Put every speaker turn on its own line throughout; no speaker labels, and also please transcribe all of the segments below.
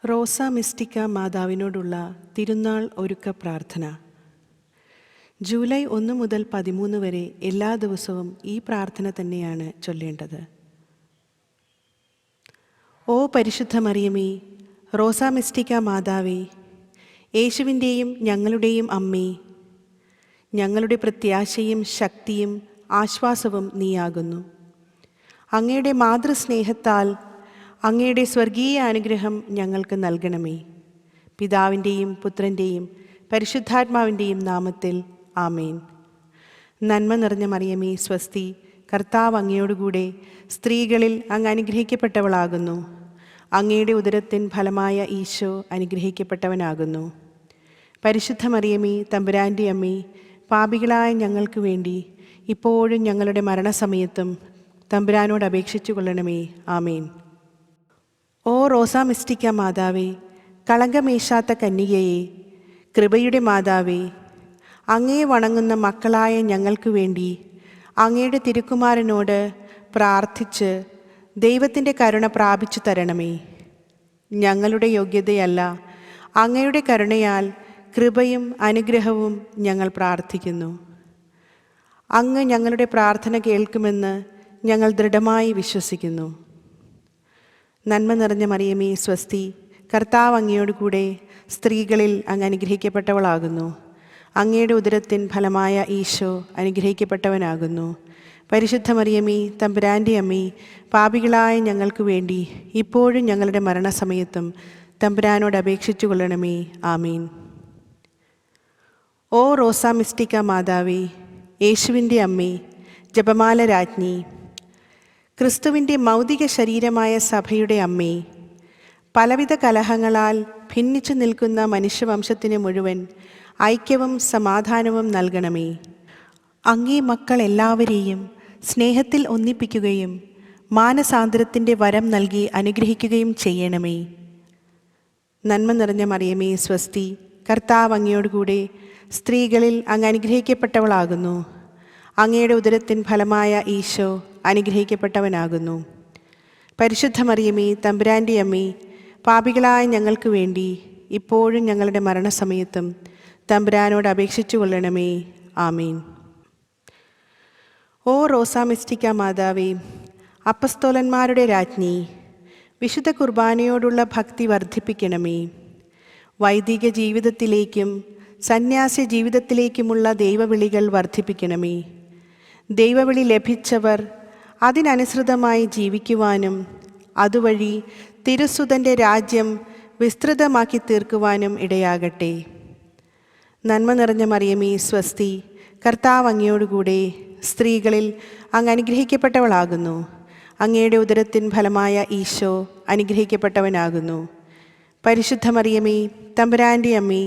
റോസ മിസ്റ്റിക്ക മാതാവിനോടുള്ള തിരുനാൾ ഒരുക്ക പ്രാർത്ഥന. ജൂലൈ 1 മുതൽ 13 വരെ എല്ലാ ദിവസവും ഈ പ്രാർത്ഥന തന്നെയാണ് ചൊല്ലേണ്ടത്. ഓ പരിശുദ്ധ മറിയമേ, റോസ മിസ്റ്റിക്ക മാതാവേ, യേശുവിൻ്റെയും ഞങ്ങളുടെയും അമ്മേ, ഞങ്ങളുടെ പ്രത്യാശയും ശക്തിയും ആശ്വാസവും നീയാകുന്നു. അങ്ങയുടെ മാതൃസ്നേഹത്താൽ അങ്ങയുടെ സ്വർഗീയ അനുഗ്രഹം ഞങ്ങൾക്ക് നൽകണമേ. പിതാവിൻ്റെയും പുത്രൻ്റെയും പരിശുദ്ധാത്മാവിൻ്റെയും നാമത്തിൽ ആമേൻ. നന്മ നിറഞ്ഞ മറിയമേ സ്വസ്തി, കർത്താവ് അങ്ങയോടുകൂടെ സ്ത്രീകളിൽ അങ്ങ് അനുഗ്രഹിക്കപ്പെട്ടവളാകുന്നു. അങ്ങയുടെ ഉദരത്തിൻ ഫലമായ ഈശോ അനുഗ്രഹിക്കപ്പെട്ടവനാകുന്നു. പരിശുദ്ധ മറിയമേ, തമ്പുരാൻ്റെ അമ്മേ, പാപികളായ ഞങ്ങൾക്ക് വേണ്ടി ഇപ്പോഴും ഞങ്ങളുടെ മരണസമയത്തും തമ്പുരാനോട് അപേക്ഷിച്ചു കൊള്ളണമേ. ആമേൻ. ഓ റോസ മിസ്റ്റിക്ക മാതാവേ, കളങ്കമേശാത്ത കന്യകയെ, കൃപയുടെ മാതാവേ, അങ്ങയെ വണങ്ങുന്ന മക്കളായ ഞങ്ങൾക്ക് വേണ്ടി അങ്ങയുടെ തിരുക്കുമാരനോട് പ്രാർത്ഥിച്ച് ദൈവത്തിൻ്റെ കരുണ പ്രാപിച്ചു തരണമേ. ഞങ്ങളുടെ യോഗ്യതയല്ല, അങ്ങയുടെ കരുണയാൽ കൃപയും അനുഗ്രഹവും ഞങ്ങൾ പ്രാർത്ഥിക്കുന്നു. അങ്ങ് ഞങ്ങളുടെ പ്രാർത്ഥന കേൾക്കുമെന്ന് ഞങ്ങൾ ദൃഢമായി വിശ്വസിക്കുന്നു. നന്മ നിറഞ്ഞ മറിയമേ സ്വസ്തി, കർത്താവ് അങ്ങയോടുകൂടെ സ്ത്രീകളിൽ അങ്ങ് അനുഗ്രഹിക്കപ്പെട്ടവളാകുന്നു. അങ്ങയുടെ ഉദരത്തിൻ ഫലമായ ഈശോ അനുഗ്രഹിക്കപ്പെട്ടവനാകുന്നു. പരിശുദ്ധ മറിയമേ, തമ്പുരാൻ്റെ അമ്മേ, പാപികളായ ഞങ്ങൾക്ക് വേണ്ടി ഇപ്പോഴും ഞങ്ങളുടെ മരണസമയത്തും തമ്പുരാനോട് അപേക്ഷിച്ചു കൊള്ളണമേ. ആമീൻ. ഓ റോസ മിസ്റ്റിക്ക മാതാവേ, യേശുവിൻ്റെ അമ്മേ, ജപമാല രാജ്ഞി, ക്രിസ്തുവിൻ്റെ മൗതിക ശരീരമായ സഭയുടെ അമ്മേ, പലവിധ കലഹങ്ങളാൽ ഭിന്നിച്ചു നിൽക്കുന്ന മനുഷ്യവംശത്തിന് മുഴുവൻ ഐക്യവും സമാധാനവും നൽകണമേ. അങ്ങേ മക്കൾ എല്ലാവരെയും സ്നേഹത്തിൽ ഒന്നിപ്പിക്കുകയും മാനസാന്തരത്തിൻ്റെ വരം നൽകി അനുഗ്രഹിക്കുകയും ചെയ്യണമേ. നന്മ നിറഞ്ഞ മറിയമേ സ്വസ്തി, കർത്താവ് അങ്ങയോടുകൂടെ സ്ത്രീകളിൽ അങ്ങ് അനുഗ്രഹിക്കപ്പെട്ടവളാകുന്നു. അങ്ങയുടെ ഉദരത്തിൻ ഫലമായ ഈശോ അനുഗ്രഹിക്കപ്പെട്ടവനാകുന്നു. പരിശുദ്ധ മറിയമേ, തമ്പുരാൻ്റെ അമ്മേ, പാപികളായ ഞങ്ങൾക്ക് വേണ്ടി ഇപ്പോഴും ഞങ്ങളുടെ മരണസമയത്തും തമ്പുരാനോട് അപേക്ഷിച്ചു കൊള്ളണമേ. ആമീൻ. ഓ റോസ മിസ്റ്റിക്ക മാതാവേ, അപ്പസ്തോലന്മാരുടെ രാജ്ഞി, വിശുദ്ധ കുർബാനയോടുള്ള ഭക്തി വർദ്ധിപ്പിക്കണമേ. വൈദിക ജീവിതത്തിലേക്കും സന്യാസി ജീവിതത്തിലേക്കുമുള്ള ദൈവവിളികൾ വർദ്ധിപ്പിക്കണമേ. ദൈവവിളി ലഭിച്ചവർ അതിനനുസൃതമായി ജീവിക്കുവാനും അതുവഴി തിരുസുതൻ്റെ രാജ്യം വിസ്തൃതമാക്കി തീർക്കുവാനും ഇടയാകട്ടെ. നന്മ നിറഞ്ഞ മറിയമേ സ്വസ്തി, കർത്താവ് അങ്ങയോടുകൂടെ സ്ത്രീകളിൽ അങ്ങ് അനുഗ്രഹിക്കപ്പെട്ടവളാകുന്നു. അങ്ങയുടെ ഉദരത്തിൻ ഫലമായ ഈശോ അനുഗ്രഹിക്കപ്പെട്ടവനാകുന്നു. പരിശുദ്ധ മറിയമേ, തമ്പുരാൻ്റെ അമ്മേ,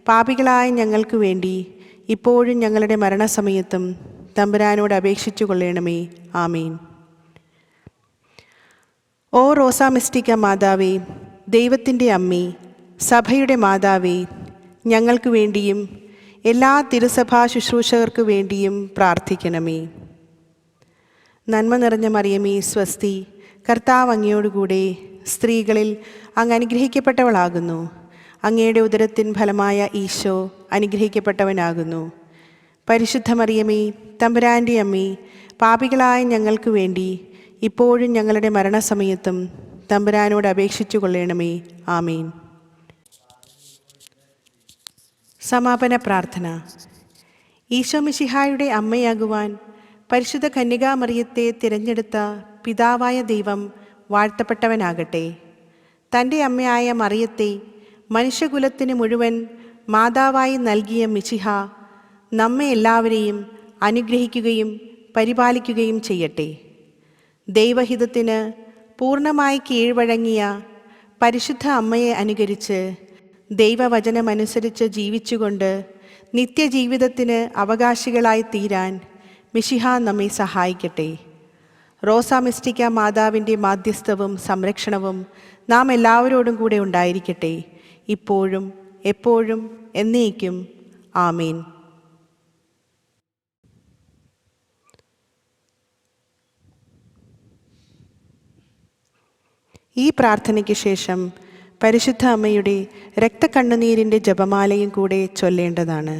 പാപികളായ ഞങ്ങൾക്ക് വേണ്ടി ഇപ്പോഴും ഞങ്ങളുടെ മരണസമയത്തും തമ്പുരാനോട് അപേക്ഷിച്ചു കൊള്ളണമേ. ആമീൻ. ഓ റോസ മിസ്റ്റിക്ക മാതാവേ, ദൈവത്തിൻ്റെ അമ്മേ, സഭയുടെ മാതാവേ, ഞങ്ങൾക്ക് വേണ്ടിയും എല്ലാ തിരുസഭാ ശുശ്രൂഷകർക്ക് വേണ്ടിയും പ്രാർത്ഥിക്കണമേ. നന്മ നിറഞ്ഞ മറിയമേ സ്വസ്തി, കർത്താവ് അങ്ങയോടുകൂടെ സ്ത്രീകളിൽ അങ്ങ് അനുഗ്രഹിക്കപ്പെട്ടവളാകുന്നു. അങ്ങയുടെ ഉദരത്തിൻ ഫലമായ ഈശോ അനുഗ്രഹിക്കപ്പെട്ടവനാകുന്നു. പരിശുദ്ധ മറിയമേ, തമ്പുരാൻ്റെ അമ്മേ, പാപികളായ ഞങ്ങൾക്ക് വേണ്ടി ഇപ്പോഴും ഞങ്ങളുടെ മരണസമയത്തും തമ്പുരാനോട് അപേക്ഷിച്ചു കൊള്ളണമേ. ആമീൻ. സമാപന പ്രാർത്ഥന. ഈശോ മിശിഹായുടെ അമ്മയാകുവാൻ പരിശുദ്ധ കന്യകാമറിയത്തെ തിരഞ്ഞെടുത്ത പിതാവായ ദൈവം വാഴ്ത്തപ്പെട്ടവനാകട്ടെ. തൻ്റെ അമ്മയായ മറിയത്തെ മനുഷ്യകുലത്തിന് മുഴുവൻ മാതാവായി നൽകിയ മിശിഹ നമ്മെ എല്ലാവരെയും അനുഗ്രഹിക്കുകയും പരിപാലിക്കുകയും ചെയ്യട്ടെ. ദൈവഹിതത്തിന് പൂർണ്ണമായി കീഴ്വഴങ്ങിയ പരിശുദ്ധ അമ്മയെ അനുകരിച്ച് ദൈവവചനമനുസരിച്ച് ജീവിച്ചുകൊണ്ട് നിത്യജീവിതത്തിന് അവകാശികളായി തീരാൻ മിശിഹ നമ്മെ സഹായിക്കട്ടെ. റോസ മിസ്റ്റിക്ക മാതാവിൻ്റെ മാധ്യസ്ഥവും സംരക്ഷണവും നാം എല്ലാവരോടും കൂടെ ഉണ്ടായിരിക്കട്ടെ, ഇപ്പോഴും എപ്പോഴും എന്നേക്കും. ആമേൻ. ഈ പ്രാർത്ഥനയ്ക്ക് ശേഷം പരിശുദ്ധ അമ്മയുടെ രക്തക്കണ്ണുനീരിൻ്റെ ജപമാലയും കൂടെ ചൊല്ലേണ്ടതാണ്.